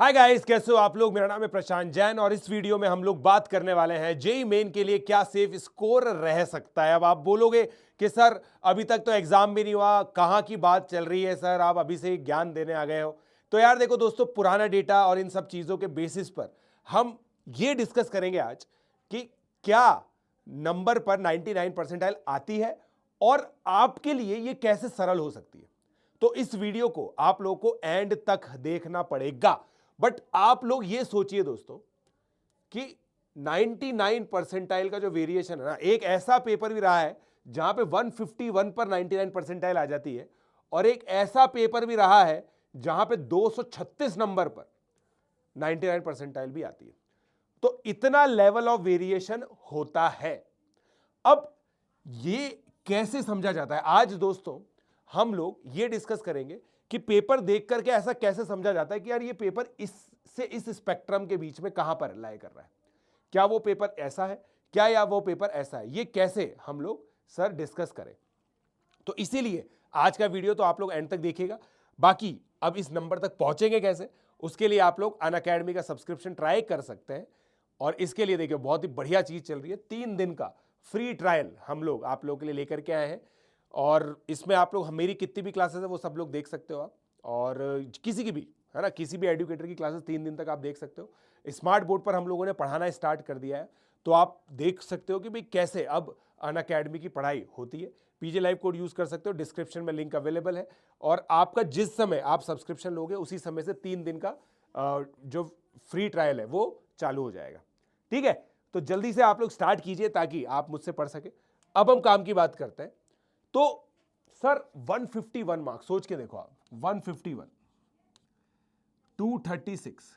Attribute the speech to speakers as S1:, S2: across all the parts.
S1: Hi guys, कैसे हो आप लोग। मेरा नाम है प्रशांत जैन और इस वीडियो में हम लोग बात करने वाले हैं जेईई मेन के लिए क्या सेफ स्कोर रह सकता है। अब आप बोलोगे कि सर अभी तक तो एग्जाम भी नहीं हुआ, कहां की बात चल रही है सर, आप अभी से ही ज्ञान देने आ गए हो। तो यार देखो दोस्तों, पुराना डेटा और इन सब चीजों के बेसिस पर हम ये डिस्कस करेंगे आज कि क्या नंबर पर 99 परसेंटाइल आती है और आपके लिए ये कैसे सरल हो सकती है। तो इस वीडियो को आप लोगों को एंड तक देखना पड़ेगा। बट आप लोग ये सोचिए दोस्तों कि 99 परसेंटाइल का जो वेरिएशन है ना, एक ऐसा पेपर भी रहा है जहां पे 151 पर 99 परसेंटाइल आ जाती है और एक ऐसा पेपर भी रहा है जहां पे 236 नंबर पर 99 परसेंटाइल भी आती है। तो इतना लेवल ऑफ वेरिएशन होता है। अब ये कैसे समझा जाता है, आज दोस्तों हम लोग ये डिस्कस करेंगे कि पेपर देख करके ऐसा कैसे समझा जाता है कि यार ये पेपर इससे इस स्पेक्ट्रम के बीच में कहां पर लाई कर रहा है। क्या वो पेपर ऐसा है, क्या या वो पेपर ऐसा है, ये कैसे हम लोग सर डिस्कस करें। तो इसीलिए आज का वीडियो तो आप लोग एंड तक देखिएगा। बाकी अब इस नंबर तक पहुंचेंगे कैसे, उसके लिए आप लोग अनअकैडमी का सब्सक्रिप्शन ट्राई कर सकते हैं। और इसके लिए देखिए बहुत ही बढ़िया चीज चल रही है, 3 दिन का फ्री ट्रायल हम लोग आप लोगों के लिए लेकर के आए हैं। और इसमें आप लोग मेरी कितनी भी क्लासेस है वो सब लोग देख सकते हो आप, और किसी की भी है ना, किसी भी एजुकेटर की क्लासेस 3 दिन तक आप देख सकते हो। स्मार्ट बोर्ड पर हम लोगों ने पढ़ाना स्टार्ट कर दिया है, तो आप देख सकते हो कि भाई कैसे अब अनअकैडमी की पढ़ाई होती है। पीजे लाइव कोड यूज कर सकते हो, डिस्क्रिप्शन में लिंक अवेलेबल है। और आपका जिस समय आप सब्सक्रिप्शन लोगे उसी समय से 3 दिन का जो फ्री ट्रायल है वो चालू हो जाएगा। ठीक है, तो जल्दी से आप लोग स्टार्ट कीजिए ताकि आप मुझसे पढ़ सके। अब हम काम की बात करते हैं। तो सर 151 मार्क्स सोच के देखो आप, 151, 236।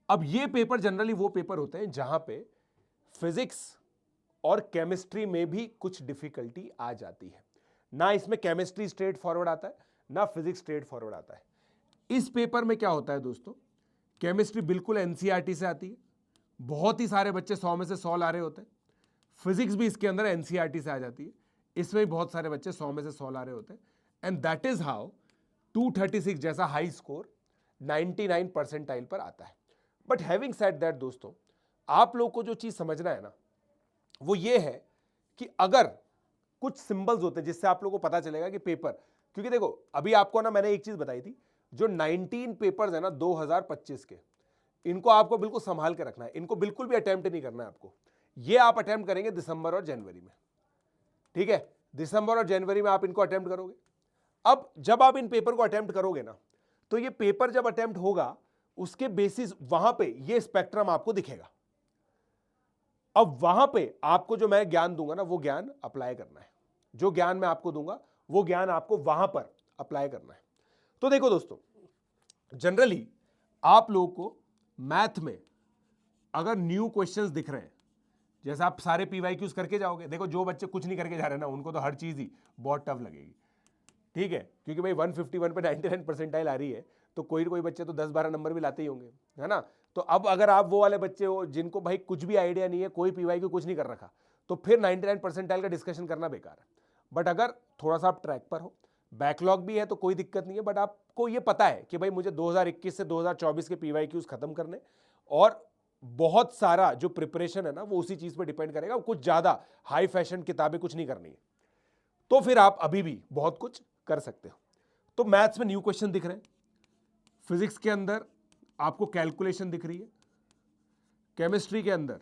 S1: अब ये पेपर जनरली वो पेपर होते हैं जहां पे फिजिक्स और केमिस्ट्री में भी कुछ डिफिकल्टी आ जाती है। ना इसमें केमिस्ट्री स्ट्रेट फॉरवर्ड आता है, ना फिजिक्स स्ट्रेट फॉरवर्ड आता है। इस पेपर में क्या होता है दोस्तों, केमिस्ट्री बिल्कुल एनसीईआरटी से आती है, बहुत ही सारे बच्चे 100 में से 100 ला रहे होते हैं। फिजिक्स भी इसके अंदर एनसीईआरटी से आ जाती है, इसमें भी बहुत सारे बच्चे 100 में से 100 ला रहे होते हैं। एंड दैट इज हाउ 236 जैसा हाई स्कोर 99 परसेंटाइल पर आता है। बट हैविंग सेड दैट दोस्तों, आप लोग को जो चीज समझना है ना वो ये है कि अगर कुछ सिंबल्स होते हैं जिससे आप लोगों को पता चलेगा कि पेपर, क्योंकि देखो अभी आपको ना मैंने एक चीज बताई थी, जो 19 पेपर्स है ना 2025 के, इनको आपको बिल्कुल संभाल के रखना है, इनको बिल्कुल भी अटेम्प्ट नहीं करना है आपको। ये आप अटेम्प्ट करेंगे दिसंबर और जनवरी में। ठीक है, दिसंबर और जनवरी में आप इनको अटेम्प्ट करोगे। अब जब आप इन पेपर को अटेम्प्ट करोगे ना, तो ये पेपर जब अटेम्प्ट होगा उसके बेसिस वहां पे ये स्पेक्ट्रम आपको दिखेगा। अब वहां पे आपको जो मैं ज्ञान दूंगा ना वो ज्ञान अप्लाई करना है, जो ज्ञान मैं आपको दूंगा वो ज्ञान आपको वहां पर अप्लाई करना है। तो देखो दोस्तों, जनरली आप लोगों को मैथ में अगर न्यू क्वेश्चंस दिख रहे हैं, जैसे आप सारे पीवाईक्यूज करके जाओगे, देखो जो बच्चे कुछ नहीं करके जा रहे हैं ना उनको तो हर चीज ही बहुत टफ लगेगी। ठीक है, क्योंकि भाई 151 पे 99 परसेंटाइल आ रही है, तो कोई कोई बच्चे तो 10-12 नंबर भी लाते ही होंगे, है ना। तो अब अगर आप वो वाले बच्चे हो जिनको भाई कुछ भी आइडिया नहीं है, कोई पीवाईक्यू कुछ नहीं कर रखा, तो फिर 99 परसेंटाइल का डिस्कशन करना बेकार है। बट अगर थोड़ा सा आप ट्रैक पर हो, बैकलॉग भी है तो कोई दिक्कत नहीं है, बट आपको ये पता है कि भाई मुझे 2021 से 2024 के पीवाईक्यूज खत्म करने, और बहुत सारा जो प्रिपरेशन है ना वो उसी चीज पर डिपेंड करेगा, कुछ ज्यादा हाई फैशन किताबें कुछ नहीं करनी है, तो फिर आप अभी भी बहुत कुछ कर सकते हो। तो मैथ्स में न्यू क्वेश्चन दिख रहे हैं, फिजिक्स के अंदर आपको कैलकुलेशन दिख रही है, केमिस्ट्री के अंदर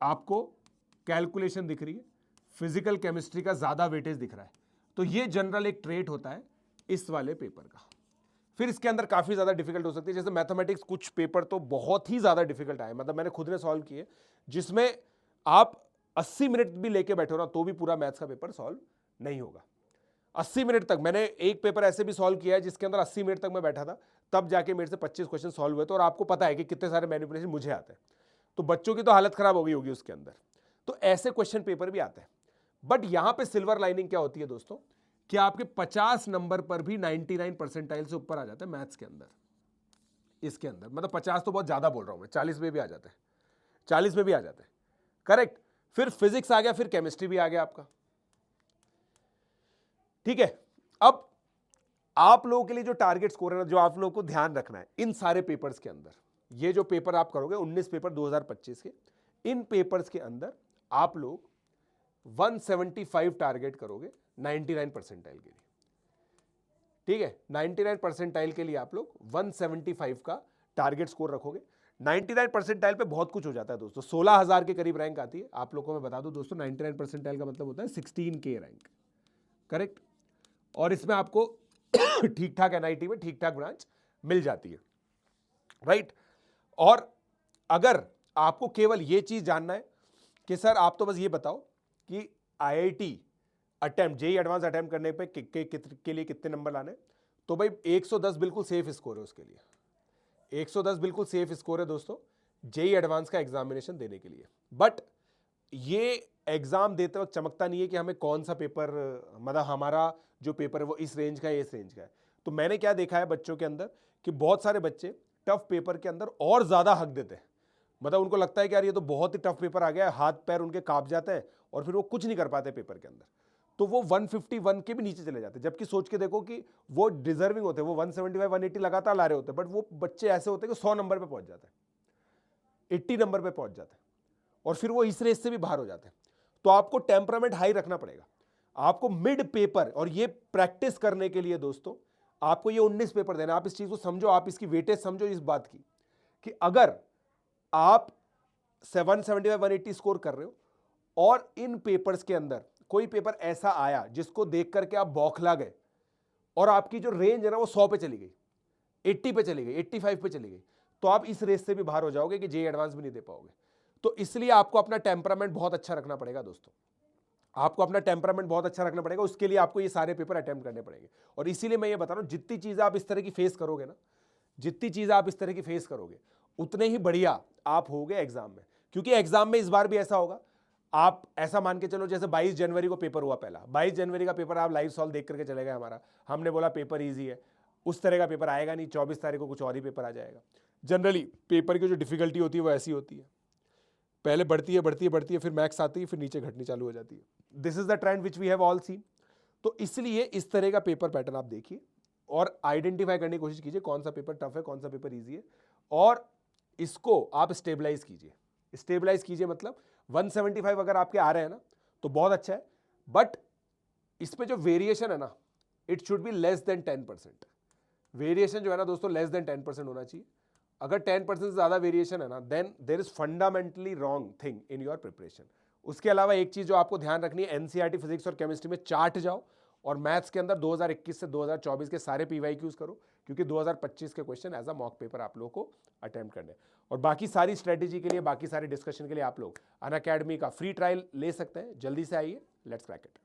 S1: आपको कैलकुलेशन दिख रही है, फिजिकल केमिस्ट्री का ज्यादा वेटेज दिख रहा है। तो ये जनरल एक ट्रेट होता है इस वाले पेपर का। फिर इसके अंदर काफी ज्यादा डिफिकल्ट हो सकती है, जैसे मैथमेटिक्स कुछ पेपर तो बहुत ही ज्यादा डिफिकल्ट आए, मतलब मैंने खुद ने सॉल्व किए जिसमें आप 80 मिनट भी लेके बैठो ना तो भी पूरा मैथ्स का पेपर सॉल्व नहीं होगा। 80 मिनट तक मैंने एक पेपर ऐसे भी सॉल्व किया है जिसके अंदर 80 मिनट तक मैं बैठा था, तब जाके मेरे से 25 क्वेश्चन सॉल्व हुए थे, और आपको पता है कि कितने सारे मैनिपुलेशन मुझे आते हैं, तो बच्चों की तो हालत खराब हो गई होगी उसके अंदर। तो ऐसे क्वेश्चन पेपर भी आते हैं। बट यहां पे सिल्वर लाइनिंग क्या होती है दोस्तों, कि आपके 50 नंबर पर भी 99 परसेंटाइल से ऊपर आ जाता है मैथ्स के अंदर। इसके अंदर मतलब 50 तो बहुत ज्यादा बोल रहा हूं मैं, 40 में भी आ जाता है, 40 में भी आ जाता है, करेक्ट। फिर फिजिक्स आ गया, फिर केमिस्ट्री भी आ गया आपका। ठीक है, अब आप लोगों के लिए जो टारगेट स्कोर है ना, जो आप लोगों को ध्यान रखना है इन सारे पेपर्स के अंदर, ये जो पेपर आप करोगे 19 पेपर 2025 के, इन पेपर्स के अंदर आप लोग 175 टारगेट करोगे 99 परसेंटाइल के लिए। ठीक है, 99 परसेंटाइल के लिए आप लोग 175 का टारगेट स्कोर रखोगे। 99 परसेंटाइल पे बहुत कुछ हो जाता है दोस्तों, 16,000 के करीब रैंक आती है। आप लोगों को मैं बता दूं दोस्तों, 99 परसेंटाइल का मतलब होता है 16K रैंक, करेक्ट। और इसमें आपको ठीक ठाक NIT में ठीक ठाक ब्रांच मिल जाती है, राइट। और अगर आपको केवल ये चीज जानना है कि सर आप तो बस ये बताओ कि IIT attempt, JEE advance attempt करने पे के लिए कितने नंबर लाने, तो भाई 110 बिल्कुल सेफ स्कोर है उसके लिए। 110 बिल्कुल सेफ स्कोर है दोस्तों जेईई एडवांस का एग्जामिनेशन देने के लिए। बट ये एग्जाम देते वक्त चमकता नहीं है कि हमें कौन सा पेपर, मतलब हमारा जो पेपर है वो इस रेंज का है, इस रेंज का है। तो मैंने क्या देखा है बच्चों के अंदर कि बहुत सारे बच्चे टफ पेपर के अंदर और ज्यादा हक देते हैं। मतलब उनको लगता है कि यार ये तो बहुत ही टफ पेपर आ गया है, हाथ पैर उनके कांप जाते हैं और फिर वो कुछ नहीं कर पाते पेपर के अंदर, तो वो 151 के भी नीचे चले जाते हैं। जबकि सोच के देखो कि वो डिजर्विंग होते हैं, वो 175 180 लगातार ला रहे होते हैं, बट वो बच्चे ऐसे होते हैं कि 100 नंबर पे पहुंच जाते हैं, 80 नंबर पे पहुंच जाते हैं और फिर वो इस रेस से भी बाहर हो जाते हैं। तो आपको टेम्परामेंट हाई रखना पड़ेगा। आपको मिड पेपर, और ये प्रैक्टिस करने के लिए दोस्तों आपको ये 19 पेपर देना। आप इस चीज को समझो, आप इसकी वेटेज समझो इस बात की कि अगर आप 175 180 स्कोर कर रहे हो और इन पेपर्स के अंदर कोई पेपर ऐसा आया जिसको देख करके आप बौखला गए और आपकी जो रेंज है ना वो 100 पे चली गई, 80 पे चली गई, 85 पे चली गई, तो आप इस रेस से भी बाहर हो जाओगे कि जेईई एडवांस भी नहीं दे पाओगे। तो इसलिए आपको अपना टेम्परामेंट बहुत अच्छा रखना पड़ेगा दोस्तों, आपको अपना टेम्परामेंट बहुत अच्छा रखना पड़ेगा। उसके लिए आपको ये सारे पेपर अटेम्प्ट करने पड़ेंगे। और इसीलिए मैं ये बता रहा हूं, जितनी चीजें आप इस तरह की फेस करोगे ना, जितनी चीजें आप इस तरह की फेस करोगे उतने ही बढ़िया आप होगे एग्जाम में। क्योंकि एग्जाम में इस बार भी ऐसा होगा, आप ऐसा मान के चलो जैसे 22 जनवरी को पेपर हुआ पहला, 22 जनवरी का पेपर आप लाइव सॉल्व देख करके चले गए हमारा, हमने बोला पेपर ईजी है, उस तरह का पेपर आएगा नहीं। 24 तारीख को कुछ और ही पेपर आ जाएगा। जनरली पेपर की जो डिफिकल्टी होती है वो ऐसी होती है, पहले बढ़ती है बढ़ती है बढ़ती है, फिर मैक्स आती है, फिर नीचे घटनी चालू हो जाती है। This is the trend which we have all seen. तो इसलिए इस तरह का पेपर पैटर्न आप देखिए और आइडेंटिफाई करने की कोशिश कीजिए कौन सा पेपर टफ है, कौन सा पेपर ईजी है, और इसको आप स्टेबलाइज कीजिए। स्टेबलाइज कीजिए मतलब 175 अगर आपके आ रहे हैं ना तो बहुत अच्छा है, बट इस पे जो वेरिएशन है ना it should be less than 10%। Variation जो है ना दोस्तों लेस देन 10% होना चाहिए। अगर 10% से ज्यादा वेरिएशन है ना then there is fundamentally wrong thing in your preparation. उसके अलावा एक चीज जो आपको ध्यान रखनी है, एनसीईआरटी फिजिक्स और केमिस्ट्री में चार्ट जाओ और मैथ्स के अंदर 2021 से 2024 के सारे पीवाईक्यूज करो, क्योंकि 2025 के question as a mock paper आप लोगों को अटेम्प्ट करने। और बाकी सारी स्ट्रेटेजी के लिए, बाकी सारे डिस्कशन के लिए आप लोग अनअकैडमी का फ्री ट्रायल ले सकते हैं। जल्दी से आइए, लेट्स क्रैक इट।